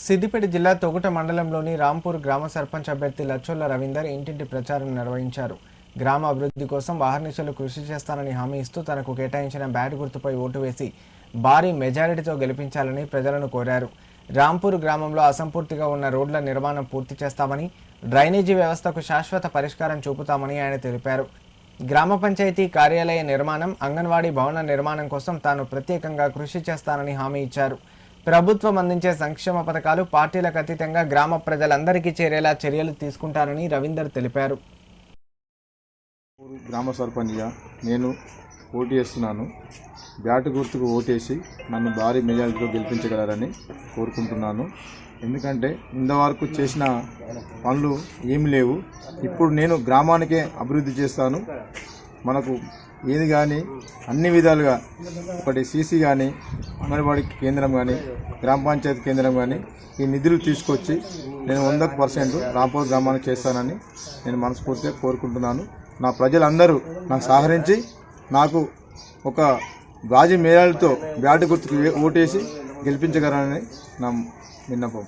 సిద్దిపేట జిల్లా తొగుట మండలంలోని రాంపూర్ గ్రామ సర్పంచ్ అభ్యర్థి లచ్చొల్ల రవీందర్ ఇంటింటి ప్రచారం నిర్వహించారు. గ్రామ అభివృద్ధి కోసం వాహనీశలు కృషి చేస్తానని హామీ ఇస్తూ తనకు కేటాయించిన బ్యాట్ గుర్తుపై ఓటు వేసి భారీ మెజారిటీతో గెలిపించాలని ప్రజలను కోరారు. రాంపూర్ గ్రామంలో అసంపూర్తిగా ఉన్న రోడ్ల నిర్మాణం పూర్తి చేస్తామని, డ్రైనేజీ వ్యవస్థకు శాశ్వత పరిష్కారం చూపుతామని ఆయన తెలిపారు. గ్రామ పంచాయతీ కార్యాలయ నిర్మాణం, అంగన్వాడీ భవన నిర్మాణం కోసం తాను ప్రత్యేకంగా కృషి చేస్తానని హామీ ఇచ్చారు. ప్రభుత్వం అందించే సంక్షేమ పథకాలు పార్టీలకు అతీతంగా గ్రామ ప్రజలందరికీ చేరేలా చర్యలు తీసుకుంటారని రవీందర్ తెలిపారు. గ్రామ సర్పంచ్గా నేను పోటీ చేస్తున్నాను. బ్యాట్ గుర్తుకు ఓటేసి నన్ను భారీ మెజారిటీతో గెలిపించగలరని కోరుకుంటున్నాను. ఎందుకంటే ఇంతవరకు చేసిన పనులు ఏమి లేవు. ఇప్పుడు నేను గ్రామానికే అభివృద్ధి చేస్తాను. మనకు ఏది కానీ అన్ని విధాలుగా ఒకటి సీసీ కానీ, అంగన్వాడీ కేంద్రం కానీ, గ్రామ పంచాయతీ కేంద్రం కానీ ఈ నిధులు తీసుకొచ్చి నేను 100% రాంపూర్ గ్రామానికి చేస్తానని నేను మనస్ఫూర్తిగా కోరుకుంటున్నాను. నా ప్రజలందరూ నాకు సహకరించి నాకు ఒక గాజు మేళాలతో బ్యాట్ గుర్తుకు ఓటేసి గెలిపించగలరని నా విన్నపం.